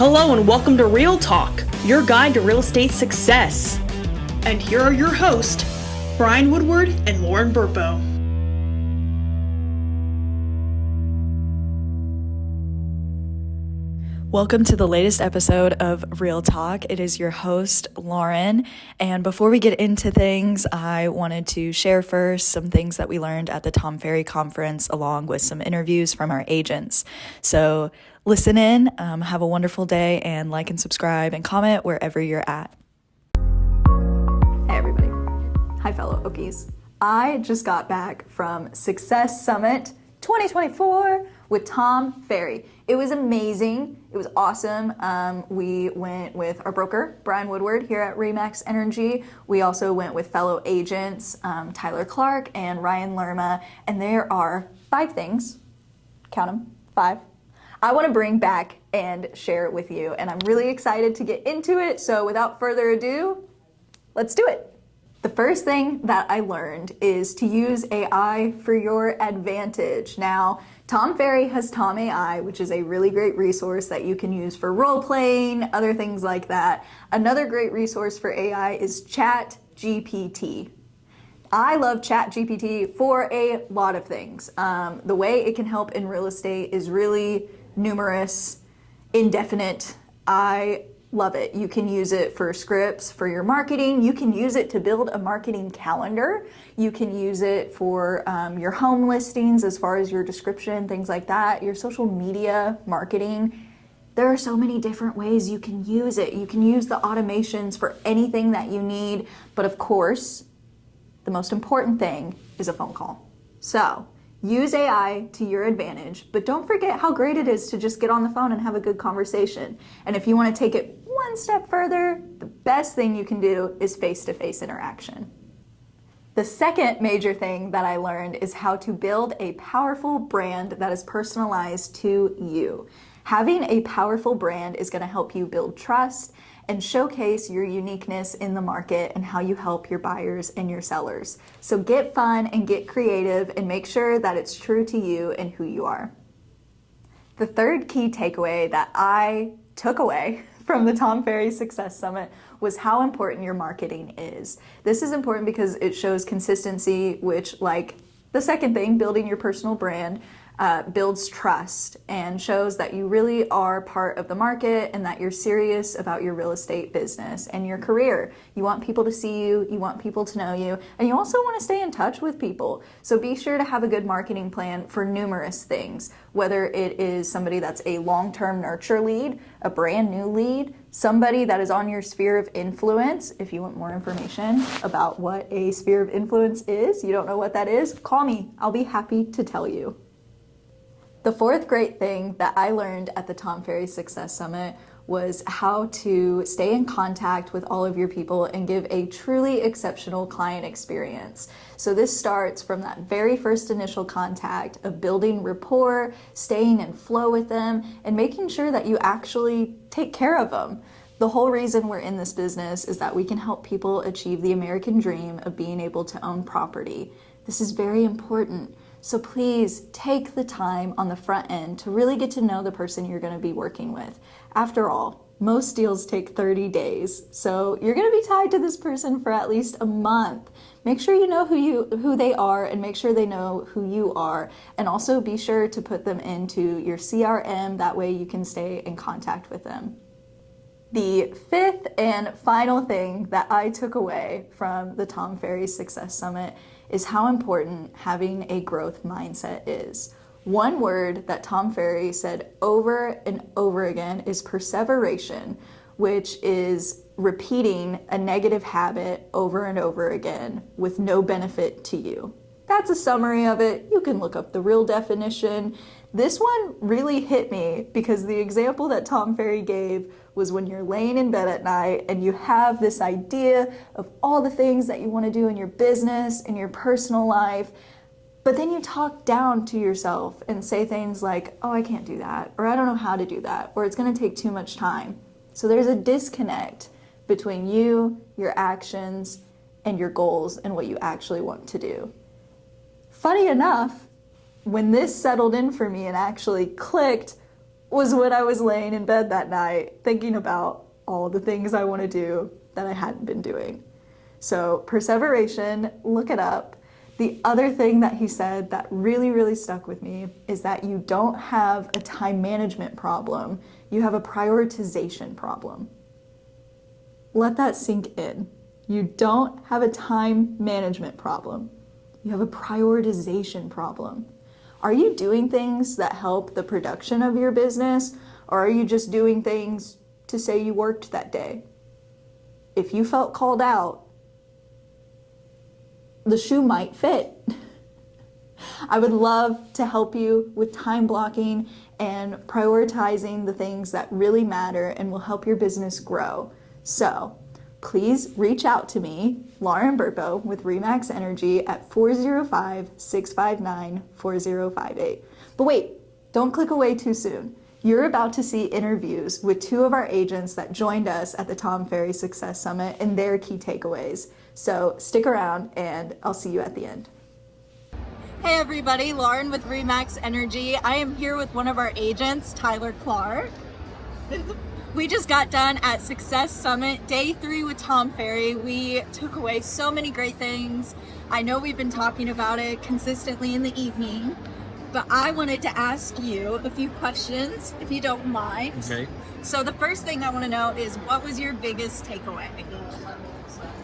Hello and welcome to Real Talk, your guide to real estate success. And here are your hosts, Brian Woodward and Lauren Burpo. Welcome to the latest episode of Real Talk. It is your host, Lauren. And before we get into things, I wanted to share first some things that we learned at the Tom Ferry conference, along with some interviews from our agents. So listen in, have a wonderful day, and like and subscribe and comment wherever you're at. Hey, everybody. Hi, fellow Okies. I just got back from Success Summit 2024 with Tom Ferry. It was amazing. It was awesome. We went with our broker, Brian Woodward, here at Remax Energy. We also went with fellow agents, Tyler Clark and Ryan Lerma. And there are 5 things, count them, 5, I want to bring back and share it with you. And I'm really excited to get into it. So without further ado, let's do it. The first thing that I learned is to use AI for your advantage. Now, Tom Ferry has Tom AI, which is a really great resource that you can use for role playing, other things like that. Another great resource for AI is ChatGPT. I love ChatGPT for a lot of things. The way it can help in real estate is really numerous, indefinite. I love it. You can use it for scripts, for your marketing. You can use it to build a marketing calendar. You can use it for your home listings as far as your description, things like that, your social media marketing. There are so many different ways you can use it. You can use the automations for anything that you need. But of course, the most important thing is a phone call. So use AI to your advantage, but don't forget how great it is to just get on the phone and have a good conversation. And if you want to take it one step further, the best thing you can do is face-to-face interaction. The second major thing that I learned is how to build a powerful brand that is personalized to you. Having a powerful brand is going to help you build trust and showcase your uniqueness in the market and how you help your buyers and your sellers. So get fun and get creative and make sure that it's true to you and who you are. The third key takeaway that I took away from the Tom Ferry Success Summit was how important your marketing is. This is important because it shows consistency, which, like the second thing, building your personal brand, builds trust and shows that you really are part of the market and that you're serious about your real estate business and your career. You want people to see you, you want people to know you, and you also want to stay in touch with people. So be sure to have a good marketing plan for numerous things, whether it is somebody that's a long-term nurture lead, a brand new lead, somebody that is on your sphere of influence. If you want more information about what a sphere of influence is, you don't know what that is, call me. I'll be happy to tell you. The fourth great thing that I learned at the Tom Ferry Success Summit was how to stay in contact with all of your people and give a truly exceptional client experience. So this starts from that very first initial contact of building rapport, staying in flow with them, and making sure that you actually take care of them. The whole reason we're in this business is that we can help people achieve the American dream of being able to own property. This is very important. So please take the time on the front end to really get to know the person you're going to be working with. After all, most deals take 30 days, so you're going to be tied to this person for at least a month. Make sure you know who they are and make sure they know who you are, and also be sure to put them into your CRM. That way you can stay in contact with them. The fifth and final thing that I took away from the Tom Ferry Success Summit is how important having a growth mindset is. One word that Tom Ferry said over and over again is perseveration, which is repeating a negative habit over and over again with no benefit to you. That's a summary of it. You can look up the real definition. This one really hit me because the example that Tom Ferry gave was when you're laying in bed at night and you have this idea of all the things that you want to do in your business, in your personal life, but then you talk down to yourself and say things like, oh, I can't do that, or I don't know how to do that, or it's going to take too much time. So there's a disconnect between you, your actions, and your goals and what you actually want to do. Funny enough, when this settled in for me and actually clicked, was when I was laying in bed that night thinking about all the things I want to do that I hadn't been doing. So perseveration, look it up. The other thing that he said that really, really stuck with me is that you don't have a time management problem. You have a prioritization problem. Let that sink in. You don't have a time management problem. You have a prioritization problem. Are you doing things that help the production of your business, or are you just doing things to say you worked that day? If you felt called out, the shoe might fit. I would love to help you with time blocking and prioritizing the things that really matter and will help your business grow. So please reach out to me, Lauren Burpo with Remax Energy at 405-659-4058. But wait, don't click away too soon. You're about to see interviews with two of our agents that joined us at the Tom Ferry Success Summit and their key takeaways. So stick around and I'll see you at the end. Hey everybody, Lauren with Remax Energy. I am here with one of our agents, Tyler Clark. We just got done at Success Summit, day 3 with Tom Ferry. We took away so many great things. I know we've been talking about it consistently in the evening, but I wanted to ask you a few questions, if you don't mind. Okay. So the first thing I want to know is, what was your biggest takeaway?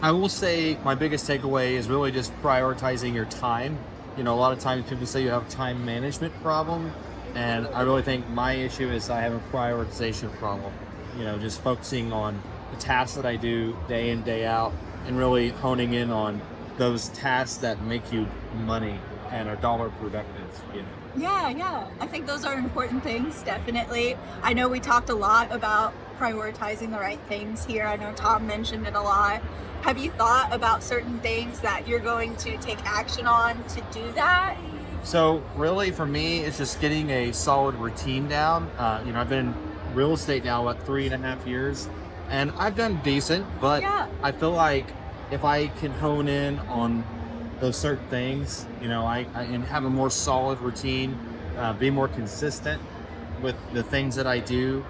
I will say my biggest takeaway is really just prioritizing your time. You know, a lot of times people say you have a time management problem, and I really think my issue is I have a prioritization problem. You know, just focusing on the tasks that I do day in, day out, and really honing in on those tasks that make you money and are dollar productive, you know. Yeah. I think those are important things, definitely. I know we talked a lot about prioritizing the right things here. I know Tom mentioned it a lot. Have you thought about certain things that you're going to take action on to do that? So really for me, it's just getting a solid routine down. You know, I've been in real estate now about 3.5 years, and I've done decent, but Yeah. I feel like if I can hone in on those certain things, you know, I and have a more solid routine, be more consistent with the things that I do,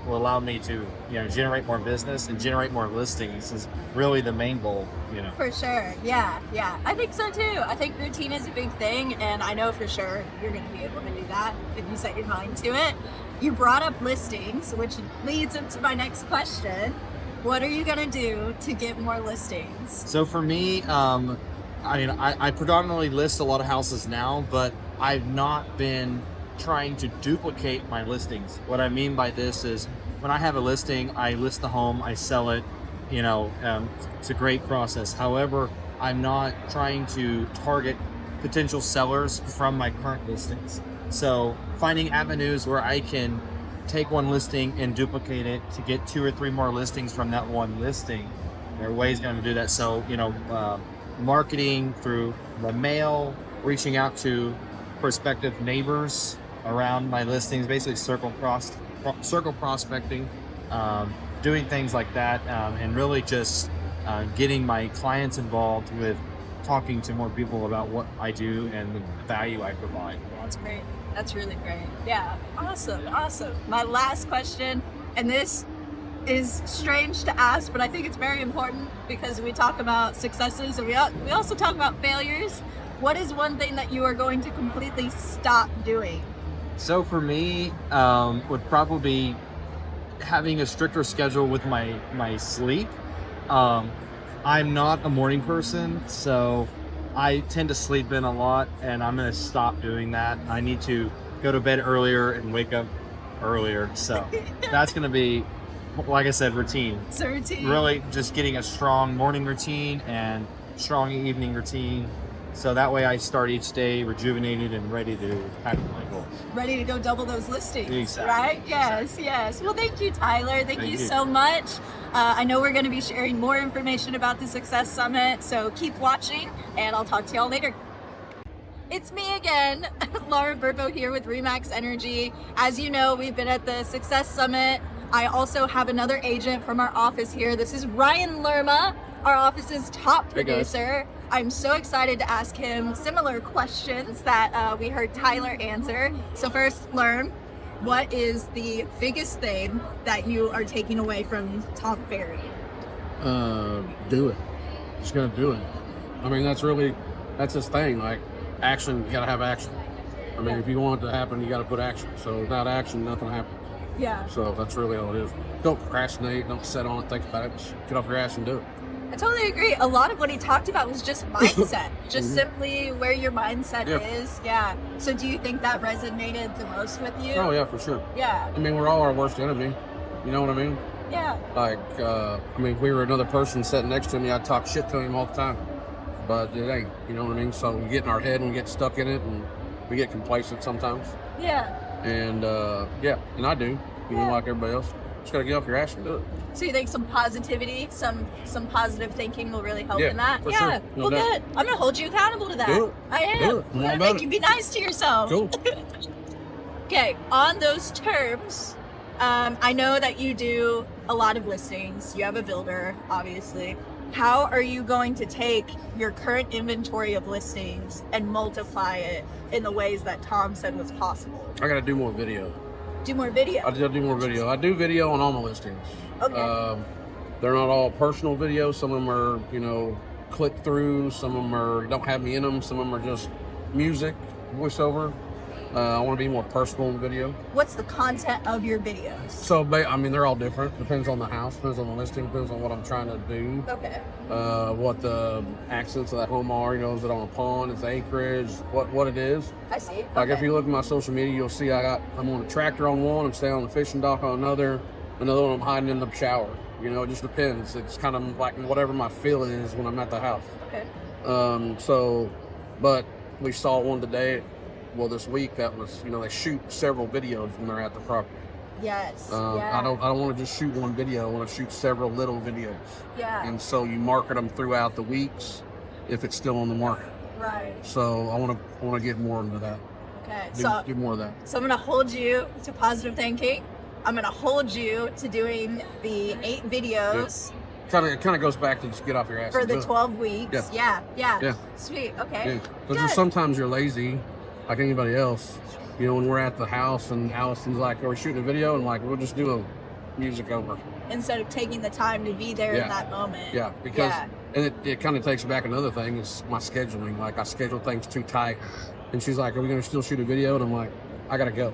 will allow me to, you know, generate more business and generate more listings is really the main goal, you know. For sure. Yeah. I think so too. I think routine is a big thing, and I know for sure you're going to be able to do that if you set your mind to it. You brought up listings, which leads into my next question. What are you going to do to get more listings? So for me, I predominantly list a lot of houses now, but I've not been trying to duplicate my listings. What I mean by this is when I have a listing, I list the home, I sell it, you know, it's a great process. However, I'm not trying to target potential sellers from my current listings. So finding avenues where I can take one listing and duplicate it to get 2 or 3 more listings from that one listing. There are ways going to do that. So, you know, marketing through the mail, reaching out to prospective neighbors around my listings, basically circle prospecting, doing things like that, and really just getting my clients involved with talking to more people about what I do and the value I provide. That's great. That's really great. Yeah. Awesome. My last question, and this is strange to ask, but I think it's very important because we talk about successes and we also talk about failures. What is one thing that you are going to completely stop doing? So for me, would probably be having a stricter schedule with my sleep. I'm not a morning person, so I tend to sleep in a lot, and I'm going to stop doing that. I need to go to bed earlier and wake up earlier. So that's going to be, like I said, routine. So routine. Really just getting a strong morning routine and strong evening routine. So that way I start each day rejuvenated and ready to tackle my goals. Ready to go double those listings, Exactly. Right? Yes. Well, thank you, Tyler. Thank you so much. I know we're going to be sharing more information about the Success Summit, so keep watching, and I'll talk to y'all later. It's me again, Lauren Burpo here with Remax Energy. As you know, we've been at the Success Summit. I also have another agent from our office here. This is Ryan Lerma, our office's top producer. I'm so excited to ask him similar questions that we heard Tyler answer. So first, Lerm, what is the biggest thing that you are taking away from Tom Ferry? Do it. Just gotta do it. I mean, that's his thing. Like, action, you gotta have action. I mean, if you want it to happen, you gotta put action. So without action, nothing happens. Yeah. So that's really all it is. Don't procrastinate, don't sit on it, think about it. Just get off your ass and do it. I totally agree. A lot of what he talked about was just mindset, just simply where your mindset is. Yeah. So do you think that resonated the most with you? Oh, yeah, for sure. Yeah. I mean, we're all our worst enemy. You know what I mean? Yeah. Like, I mean, if we were another person sitting next to me, I'd talk shit to him all the time. But it ain't, you know what I mean? So we get in our head and we get stuck in it and we get complacent sometimes. Yeah. And, and I do, you know, like everybody else. Just gotta get off your ass and do it. So you think some positivity, some positive thinking will really help in that? For yeah. sure. No Well, doubt. good. I'm gonna hold you accountable to that. Do it. I am. Do it. I'm I'm all gonna about make it. you be nice to yourself. Cool. Okay. On those terms, I know that you do a lot of listings. You have a builder, obviously. How are you going to take your current inventory of listings and multiply it in the ways that Tom said was possible? I gotta do more video. Do more video. I do more video. I do video on all my listings. Okay. They're not all personal videos. Some of them are, click through. Some of them don't have me in them. Some of them are just music, voiceover. I want to be more personal in the video. What's the content of your videos? So, I mean, they're all different. Depends on the house, depends on the listing, depends on what I'm trying to do. Okay. What the accents of that home are, is it on a pond, is it acreage, what it is. I see. Like, okay. if you look at my social media, you'll see I'm on a tractor on one, I'm staying on the fishing dock on another one I'm hiding in the shower. It just depends. It's kind of like whatever my feeling is when I'm at the house. Okay. But we saw one today, this week, that was, they shoot several videos when they're at the property. Yes. I don't want to just shoot one video. I want to shoot several little videos. Yeah. And so you market them throughout the weeks if it's still on the market. Right. So I want to get more into that. Okay. Do more of that. So I'm going to hold you to positive thinking. I'm going to hold you to doing the 8 videos. It kind of goes back to just get off your ass For and the do it. 12 weeks. Yeah. Yeah. Sweet. Okay. Yeah. Because just sometimes you're lazy, like anybody else. When we're at the house and Allison's like, are we shooting a video? And like, we'll just do a music over. Instead of taking the time to be there in that moment. Yeah, because and it kind of takes back another thing is my scheduling. Like, I schedule things too tight. And she's like, are we going to still shoot a video? And I'm like, I got to go.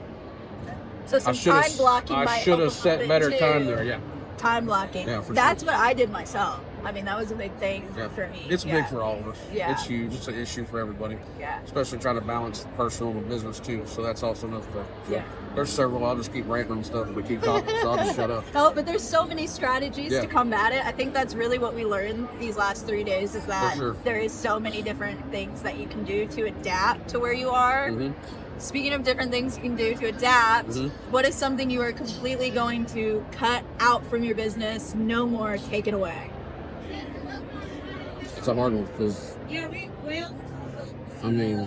So some time blocking I should have set better time there, yeah. Time blocking. Yeah, for That's sure. what I did myself. I mean, that was a big thing for me. It's big for all of us. Yeah. It's huge. It's an issue for everybody. Yeah. Especially trying to balance personal and business too. So that's also another thing. So Yeah. There's several. I'll just keep ranting and stuff if we keep talking. So I'll just shut up. No, but there's so many strategies to combat it. I think that's really what we learned these last 3 days is that there is so many different things that you can do to adapt to where you are. Mm-hmm. Speaking of different things you can do to adapt, what is something you are completely going to cut out from your business? No more, take it away. It's a hard one because I mean,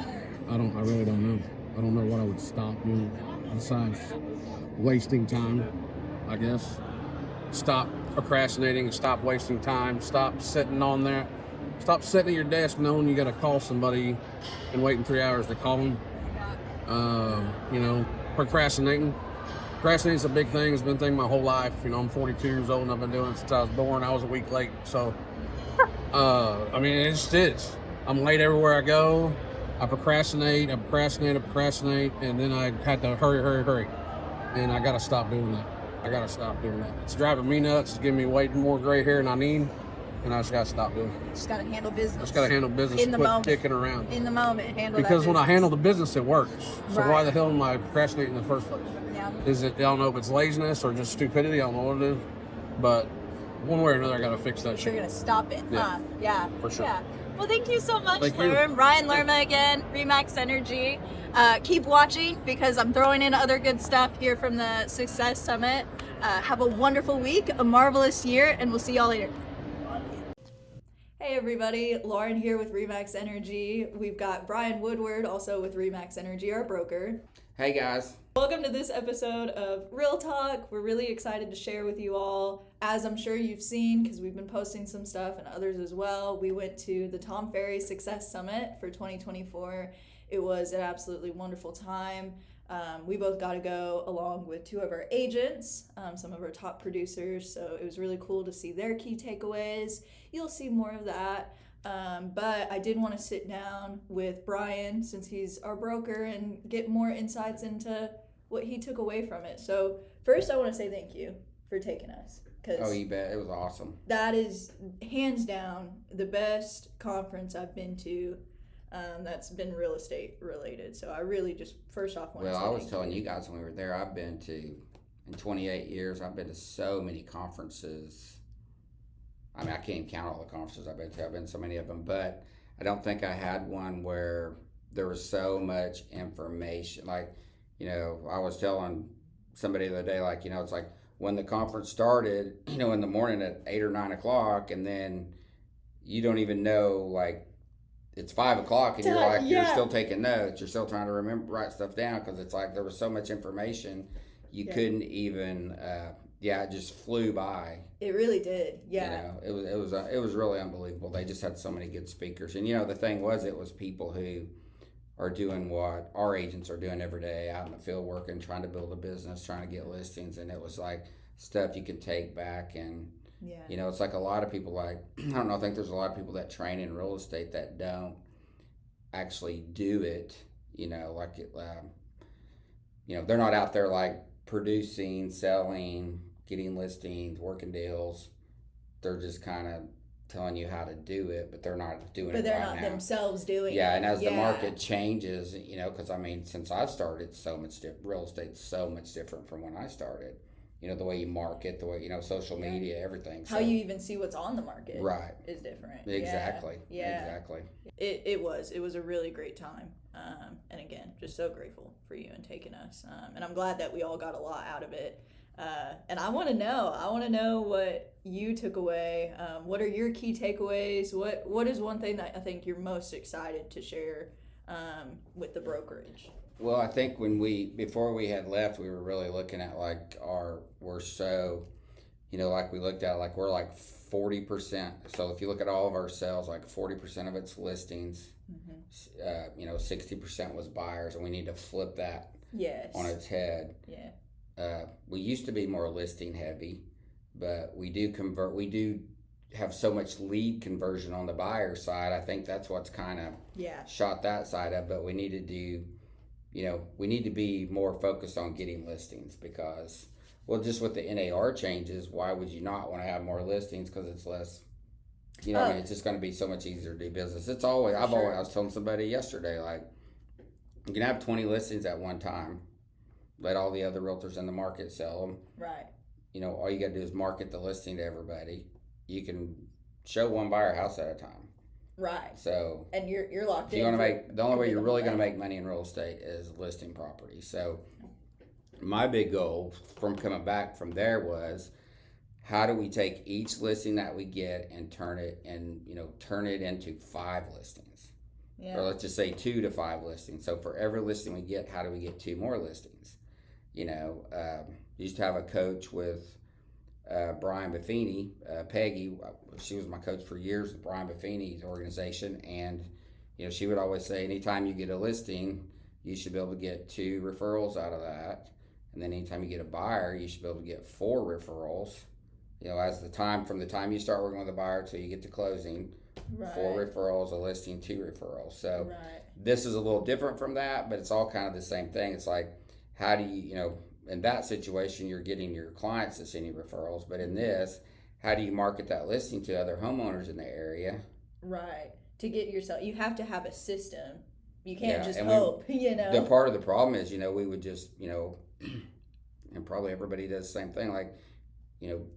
I really don't know. I don't know what I would stop doing besides wasting time, I guess. Stop procrastinating, stop wasting time, stop sitting on there. Stop sitting at your desk knowing you got to call somebody and waiting 3 hours to call them. Procrastinating. Procrastinating is a big thing. It's been a thing my whole life. I'm 42 years old and I've been doing it since I was born. I was a week late. So, it just is. I'm late everywhere I go. I procrastinate, and then I had to hurry. And I got to stop doing that. It's driving me nuts. It's giving me way more gray hair than I need. And I just got to stop doing it. Just got to handle business. Just got to handle business. In the quit moment. dicking around. In the moment, handle Because that when I business. handle the business, it works. So Right. why the hell am I procrastinating in the first place? Yeah. I don't know if it's laziness or just stupidity. I don't know what it is. But one way or another, I got to fix that You're shit. going to stop it, huh? Yeah. For sure. Yeah. Well, thank you so much, Thank you. Lauren. Ryan Lerma again, Remax Energy. Keep watching because I'm throwing in other good stuff here from the Success Summit. Have a wonderful week, a marvelous year, and we'll see y'all later. Hey everybody, Lauren here with Remax Energy. We've got Brian Woodward also with Remax Energy, our broker. Hey guys. Welcome to this episode of Real Talk. We're really excited to share with you all, as I'm sure you've seen because we've been posting some stuff and others as well. We went to the Tom Ferry Success Summit for 2024. It was an absolutely wonderful time. We both got to go along with 2 of our agents, some of our top producers. So it was really cool to see their key takeaways. You'll see more of that. But I did want to sit down with Brian, since he's our broker, and get more insights into what he took away from it. So first, I want to say thank you for taking us. Oh, you bet. It was awesome. That is hands down the best conference I've been to that's been real estate related. So I really just first off want to say I was telling you guys when we were there, I've been to, in 28 years, I've been to so many conferences. I mean, I can't count all the conferences I've been to. I've been to so many of them, but I don't think I had one where there was so much information. Like, you know, I was telling somebody the other day, like, you know, it's like when the conference started, you know, in the morning at 8 or 9 o'clock, and then you don't even know, like, it's 5 o'clock and you're like, you're still taking notes. You're still trying to write stuff down, because it's like there was so much information you couldn't even, it just flew by. It really did. Yeah. You know, it was really unbelievable. They just had so many good speakers. And, you know, the thing was, it was people who are doing what our agents are doing every day, out in the field working, trying to build a business, trying to get listings. And it was like stuff you could take back. And, you know, it's like a lot of people, like, I don't know, I think there's a lot of people that train in real estate that don't actually do it, you know, like, you know, they're not out there like producing, selling, getting listings, working deals. They're just kind of telling you how to do it, but they're not doing it right now. But they're not themselves doing it. Yeah, and as the market changes, you know, because I mean, since I've started, real estate's so much different from when I started. You know, the way you market, the way, you know, social media, everything. How you even see what's on the market is different. Exactly. Yeah. Exactly. It was a really great time. And again, just so grateful for you and taking us. And I'm glad that we all got a lot out of it. And I want to know what you took away. What are your key takeaways? What is one thing that I think you're most excited to share with the brokerage? Well, I think before we had left, we were really looking at like we're so, you know, like we looked at, like we're like 40%. So if you look at all of our sales, like 40% of it's listings, you know, 60% was buyers, and we need to flip that on its head. Yeah. We used to be more listing heavy, but we do have so much lead conversion on the buyer side. I think that's what's kind of shot that side up, but we need to do, you know, we need to be more focused on getting listings, because, well, just with the NAR changes, why would you not want to have more listings? Because it's less, you know, I mean, it's just going to be so much easier to do business. It's always, I was telling somebody yesterday, like, you can have 20 listings at one time, let all the other realtors in the market sell them. Right. You know, all you got to do is market the listing to everybody. You can show one buyer house at a time. Right. So, and you're locked in. The only way you're really going to make money in real estate is listing property. So my big goal from coming back from there was, how do we take each listing that we get and turn it into 5 listings? Or let's just say 2 to 5 listings. So for every listing we get, how do we get 2 more listings? You know, used to have a coach with Brian Buffini, Peggy. She was my coach for years with Brian Buffini's organization, and you know, she would always say, anytime you get a listing, you should be able to get 2 referrals out of that, and then anytime you get a buyer, you should be able to get 4 referrals. You know, from the time you start working with a buyer till you get to closing, 4 referrals, a listing, 2 referrals. So this is a little different from that, but it's all kind of the same thing. It's like, how do you, you know, in that situation, you're getting your clients to send you referrals, but in this, how do you market that listing to other homeowners in the area? Right. To get yourself, you have to have a system. You can't just hope, you know. The part of the problem is, you know, we would just, you know, and probably everybody does the same thing. Like, you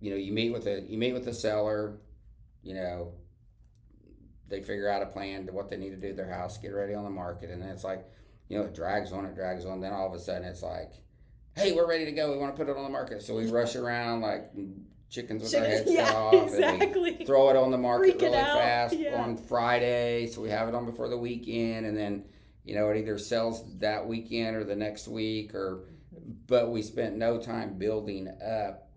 meet with the seller, you know, they figure out a plan to what they need to do to their house, get ready on the market, and then it's like, you know, it drags on. Then all of a sudden it's like, hey, we're ready to go. We want to put it on the market. So we rush around like chickens with our heads cut off. Exactly. And we throw it on the market really fast on Friday. So we have it on before the weekend. And then, you know, it either sells that weekend or the next week, but we spent no time building up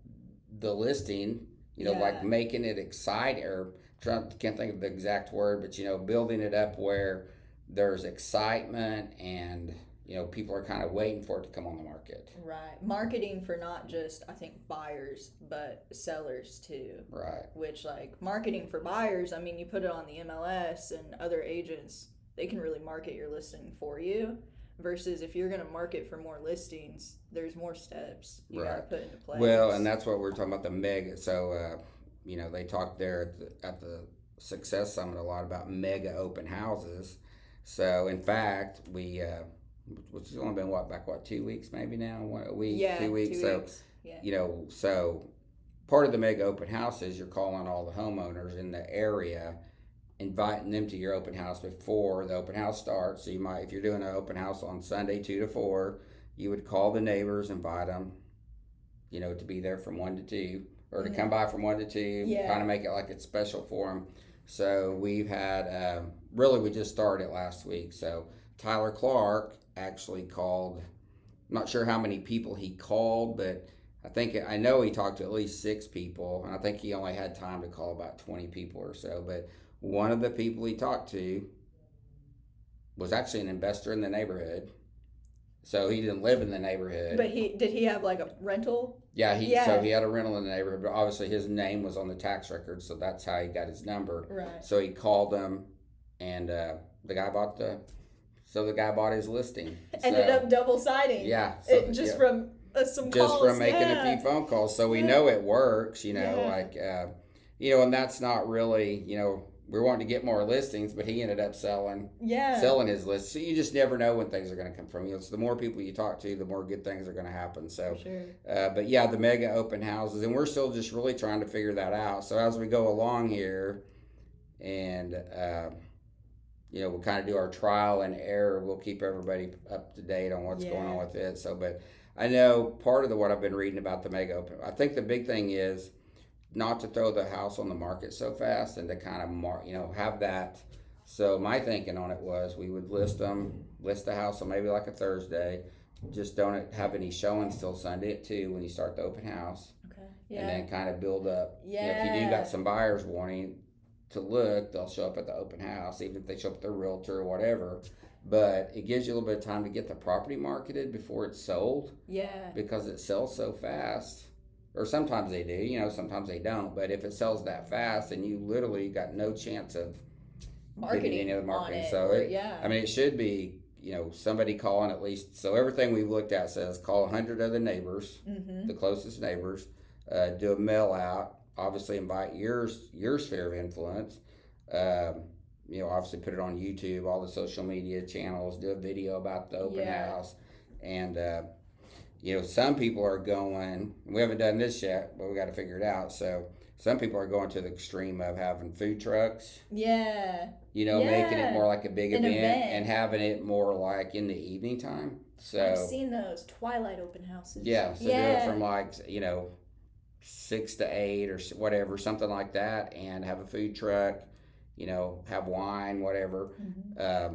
the listing, you know, like making it exciting, or can't think of the exact word, but, you know, building it up where there's excitement and, people are kind of waiting for it to come on the market. Right. Marketing for not just, I think, buyers, but sellers too. Right. Which, like, marketing for buyers, I mean, you put it on the MLS and other agents, they can really market your listing for you. Versus if you're going to market for more listings, there's more steps you got to put into place. Well, and that's what we're talking about, the mega. So, they talked there at the Success Summit a lot about mega open houses. So, in fact, we, which has only been, 2 weeks maybe now? A week, yeah, 2 weeks. 2 So, weeks. Yeah. So part of the mega open house is you're calling all the homeowners in the area, inviting them to your open house before the open house starts. So you might, if you're doing an open house on Sunday 2 to 4, you would call the neighbors, invite them, to be there from 1 to 2, or to come by from 1 to 2, kind of make it like it's special for them. So we've had, we just started last week. So Tyler Clark actually called, I'm not sure how many people he called, but I know he talked to at least 6 people, and I think he only had time to call about 20 people or so. But one of the people he talked to was actually an investor in the neighborhood. So he didn't live in the neighborhood. But did he have like a rental? Yeah, so he had a rental in the neighborhood, but obviously his name was on the tax record, so that's how he got his number. Right. So he called them, and the guy bought his listing. Ended up double siding. Yeah. From some calls. Just from making a few phone calls. So we know it works, and that's not really, we're wanting to get more listings, but he ended up selling his list. So you just never know when things are going to come from you. It's the more people you talk to, the more good things are going to happen. So, but yeah, the mega open houses, and we're still just really trying to figure that out. So as we go along here, and we'll kind of do our trial and error. We'll keep everybody up to date on what's going on with it. So, but I know part of what I've been reading about the mega open, I think the big thing is not to throw the house on the market so fast, and to kind of have that. So my thinking on it was we would list the house on maybe like a Thursday, just don't have any showings till Sunday at 2 when you start the open house. Okay. Yeah. And then kind of build up. Yeah. If you do got some buyers wanting to look, they'll show up at the open house, even if they show up at their realtor or whatever. But it gives you a little bit of time to get the property marketed before it's sold. Yeah. Because it sells so fast. Or sometimes they do, sometimes they don't. But if it sells that fast, then you literally got no chance of marketing any other marketing. So it should be, somebody calling at least. So everything we've looked at says call 100 other neighbors, the closest neighbors, do a mail out. Obviously invite your sphere of influence. Obviously put it on YouTube, all the social media channels, do a video about the open house. And, some people are going, we haven't done this yet, but we got to figure it out. So some people are going to the extreme of having food trucks. Yeah. Making it more like a big event and having it more like in the evening time. So I've seen those twilight open houses. Yeah. So do it from 6 to 8 or whatever, something like that, and have a food truck, have wine, whatever. I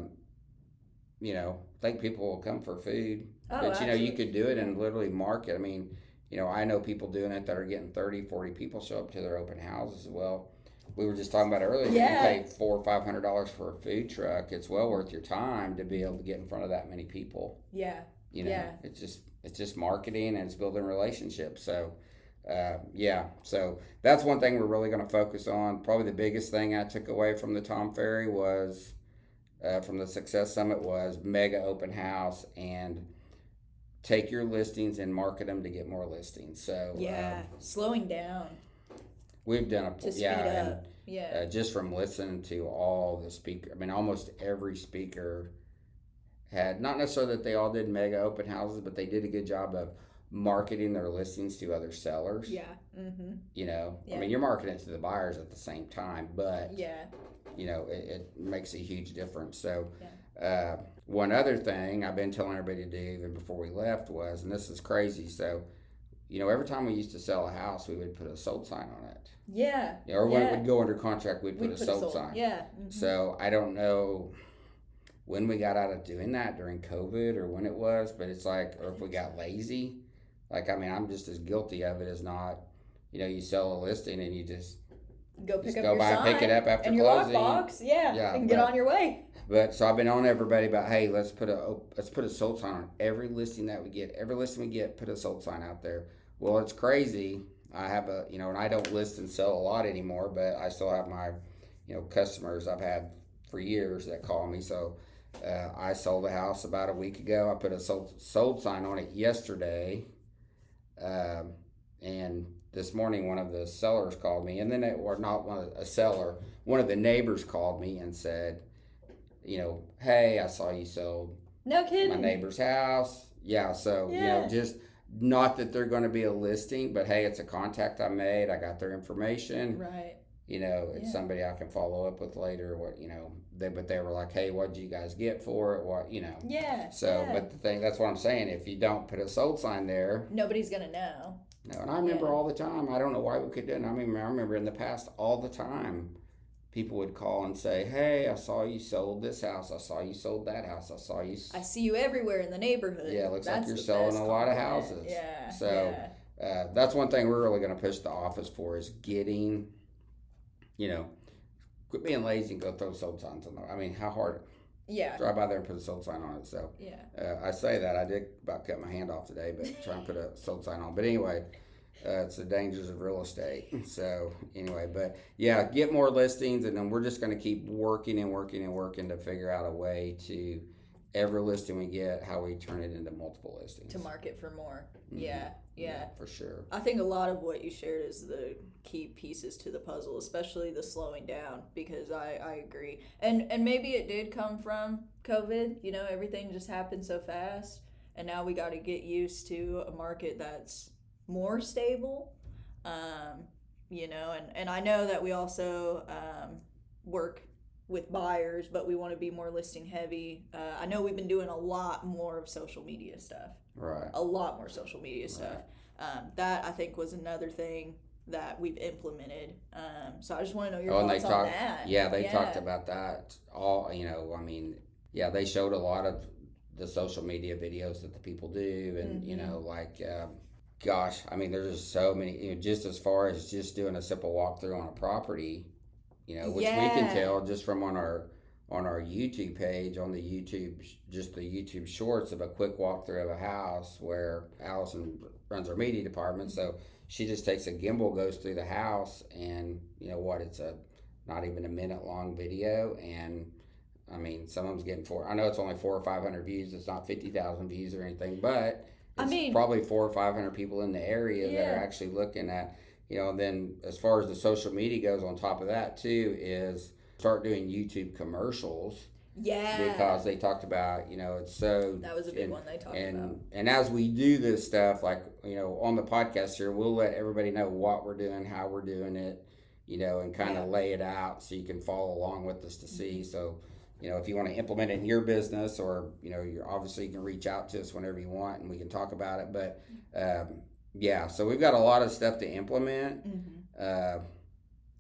think people will come for food. Oh, but, absolutely. you could do it and literally market. I mean, I know people doing it that are getting 30, 40 people show up to their open houses. Well, we were just talking about it earlier. Yeah. You pay $400 or $500 for a food truck. It's well worth your time to be able to get in front of that many people. Yeah. It's just marketing, and it's building relationships. So, so that's one thing we're really going to focus on. Probably the biggest thing I took away from the Tom Ferry was, from the Success Summit, was mega open house, and take your listings and market them to get more listings. So slowing down. We've done to speed up. Just from listening to all the speakers. I mean, almost every speaker had, not necessarily that they all did mega open houses, but they did a good job of marketing their listings to other sellers. Yeah. Mm-hmm. I mean, you're marketing it to the buyers at the same time, but it makes a huge difference. So one other thing I've been telling everybody to do even before we left was, and this is crazy, so every time we used to sell a house, we would put a sold sign on it. Yeah. Or when it would go under contract, we'd put a sold sign. Yeah. Mm-hmm. So I don't know when we got out of doing that, during COVID or when it was, but it's like, or if we got lazy. Like, I mean, I'm just as guilty of it as not. You sell a listing and you just Go pick just up go your by sign and pick it up after and your closing. lockbox, and get but- on your way. But so I've been on everybody about, hey, let's put a sold sign on every listing that we get. Every listing we get, put a sold sign out there. Well, it's crazy. I have and I don't list and sell a lot anymore, but I still have my, customers I've had for years that call me. So I sold a house about a week ago. I put a sold sign on it yesterday, and this morning one of the sellers called me, and then one of the neighbors called me and said, hey, I saw you sold No kidding. my neighbor's house. Yeah, so, just not that they're going to be a listing, but hey, it's a contact I made. I got their information. Right. It's somebody I can follow up with later. But they were like, hey, what did you guys get for it? Yeah. So, yeah. but that's what I'm saying. If you don't put a sold sign there, Nobody's going to know. no, and I remember all the time. I don't know why we could do it. I remember in the past all the time, people would call and say, hey, I saw you sold this house. I saw you sold that house. I saw you. I see you everywhere in the neighborhood. Yeah, it looks That's like you're the selling best a lot of compliment. houses. Yeah. So that's one thing we're really going to push the office for is getting, quit being lazy and go throw sold signs on there. How hard? Yeah. Drive by there and put a sold sign on it. So I say that. I did about cut my hand off today, but try and put a sold sign on. But anyway, it's the dangers of real estate. So anyway, but get more listings, and then we're just going to keep working to figure out a way to every listing we get, how we turn it into multiple listings. To market for more. Mm-hmm. Yeah. For sure. I think a lot of what you shared is the key pieces to the puzzle, especially the slowing down, because I agree. And maybe it did come from COVID, everything just happened so fast, and now we got to get used to a market that's more stable, and I know that we also work with buyers, but we want to be more listing heavy. I know we've been doing a lot more of social media stuff. Right. A lot more social media stuff. That I think was another thing that we've implemented. So I just want to know your thoughts on that. Yeah, they talked about that. They showed a lot of the social media videos that the people do, and there's just so many. Just as far as just doing a simple walkthrough on a property, which we can tell just from on our YouTube page, on the YouTube shorts of a quick walkthrough of a house where Allison runs our media department. So she just takes a gimbal, goes through the house, and it's not even a minute long video. And some of them's getting I know it's only 400 or 500 views. It's not 50,000 views or anything, but it's probably 400 or 500 people in the area that are actually looking at, and then as far as the social media goes, on top of that too, is start doing YouTube commercials. Yeah. Because they talked about, it's so... That was a big one they talked about. And as we do this stuff, like, on the podcast here, we'll let everybody know what we're doing, how we're doing it, and kind of lay it out so you can follow along with us to see. So, if you want to implement it in your business, or, you're obviously you can reach out to us whenever you want and we can talk about it. But, so we've got a lot of stuff to implement.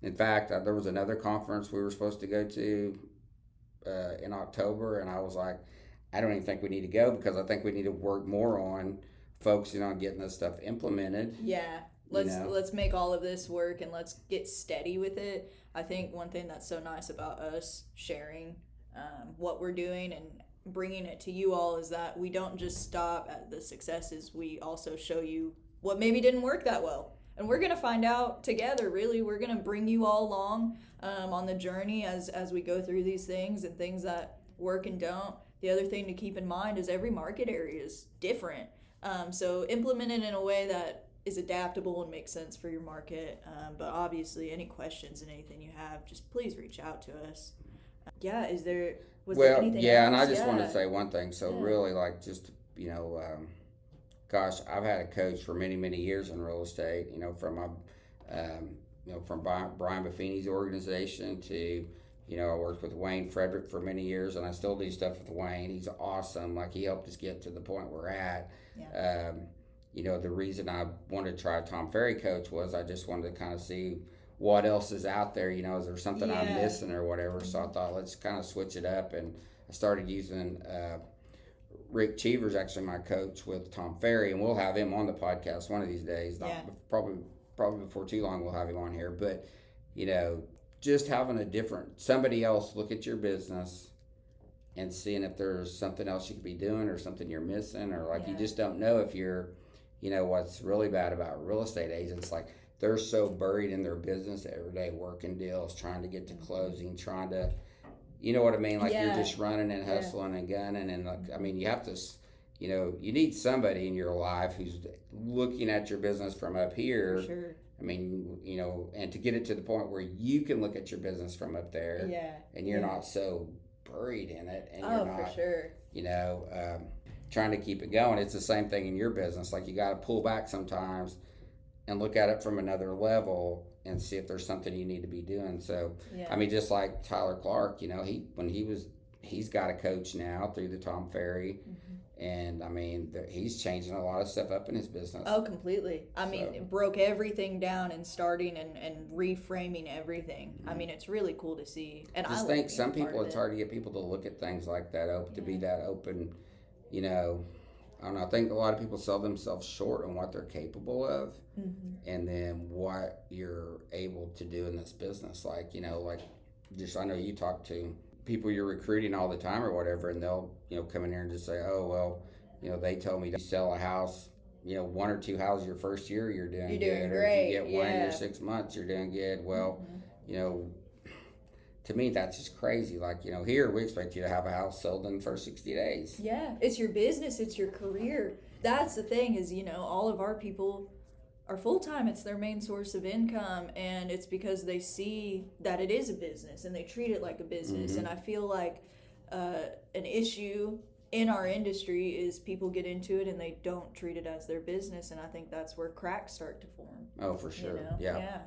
In fact, there was another conference we were supposed to go to in October, and I was like, I don't even think we need to go, because I think we need to work more on focusing on getting this stuff implemented. Yeah, let's make all of this work, and let's get steady with it. I think one thing that's so nice about us sharing what we're doing and bringing it to you all is that we don't just stop at the successes. We also show you what maybe didn't work that well. And we're going to find out together, really. We're going to bring you all along on the journey as we go through these things and things that work and don't. The other thing to keep in mind is every market area is different. So implement it in a way that is adaptable and makes sense for your market. But obviously, any questions and anything you have, just please reach out to us. Was there anything else? And I just want to say one thing. So really, gosh, I've had a coach for many, many years in real estate, from Brian Buffini's organization to, I worked with Wayne Frederick for many years, and I still do stuff with Wayne. He's awesome. He helped us get to the point we're at. Yeah. The reason I wanted to try Tom Ferry Coach was I just wanted to kind of see what else is out there. Is there something I'm missing or whatever? So I thought, let's kind of switch it up, and I started using Rick Cheever's actually my coach with Tom Ferry, and we'll have him on the podcast one of these days. Probably before too long we'll have him on here. But just having somebody else look at your business and seeing if there's something else you could be doing or something you're missing, or like, you just don't know if you're, what's really bad about real estate agents, like, they're so buried in their business every day, working deals, trying to get to closing, trying to, you know what I mean? Like, you're just running and hustling and gunning. And like, I mean, you have to, you need somebody in your life who's looking at your business from up here. For sure. I mean, and to get it to the point where you can look at your business from up there. And you're not so buried in it. And you're not, for sure. Trying to keep it going. It's the same thing in your business. Like, you got to pull back sometimes and look at it from another level and see if there's something you need to be doing. So, I mean, just like Tyler Clark, he's got a coach now through the Tom Ferry, and I mean, he's changing a lot of stuff up in his business. Oh, completely. I mean, it broke everything down and starting and reframing everything. I mean, it's really cool to see. And I think some people, it's hard to get people to look at things like that, to be that open, I don't know. I think a lot of people sell themselves short on what they're capable of, and then what you're able to do in this business. Like, I know you talk to people you're recruiting all the time or whatever, and they'll, come in here and just say, oh, well, they told me to sell a house, 1 or 2 houses your first year, you're doing good. Doing great. Or if you get one in your 6 months, you're doing good. Well, to me, that's just crazy. Like, here we expect you to have a house sold in the first 60 days. Yeah, it's your business, it's your career. That's the thing is, all of our people are full-time. It's their main source of income, and it's because they see that it is a business and they treat it like a business. And I feel like an issue in our industry is people get into it and they don't treat it as their business, and I think that's where cracks start to form. Oh, for sure. Yeah.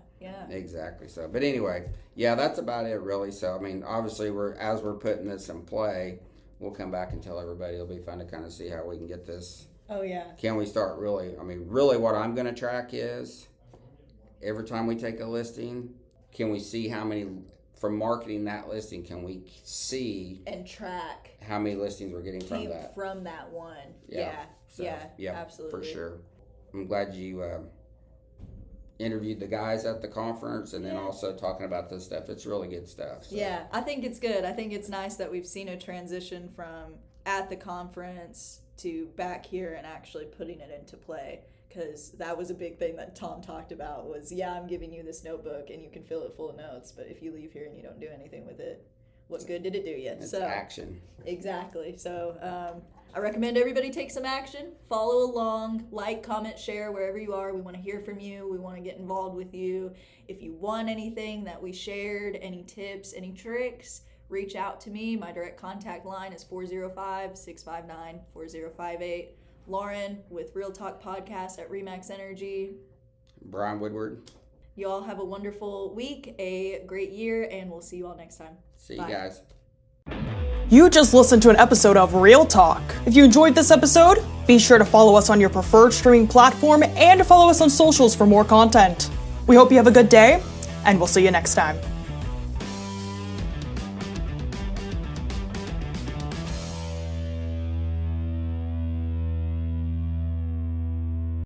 Exactly. So, but anyway, that's about it really. So, I mean, obviously as we're putting this in play, we'll come back and tell everybody. It'll be fun to kind of see how we can get this. Oh, yeah. Can we start really what I'm going to track is every time we take a listing, can we see how many, from marketing that listing, can we see and track how many listings we're getting from that? From that one. Yeah, Absolutely. For sure. I'm glad you interviewed the guys at the conference, and then also talking about this stuff. It's really good stuff. So. Yeah, I think it's good. I think it's nice that we've seen a transition from at the conference to back here and actually putting it into play, because that was a big thing that Tom talked about was, I'm giving you this notebook and you can fill it full of notes, but if you leave here and you don't do anything with it, what good did it do you? It's action. Exactly. So I recommend everybody take some action, follow along, like, comment, share wherever you are. We want to hear from you. We want to get involved with you. If you want anything that we shared, any tips, any tricks, reach out to me. My direct contact line is 405-659-4058. Lauren with Real Talk Podcast at Remax Energy. Brian Woodward. You all have a wonderful week, a great year, and we'll see you all next time. See you guys. You just listened to an episode of Real Talk. If you enjoyed this episode, be sure to follow us on your preferred streaming platform and follow us on socials for more content. We hope you have a good day, and we'll see you next time.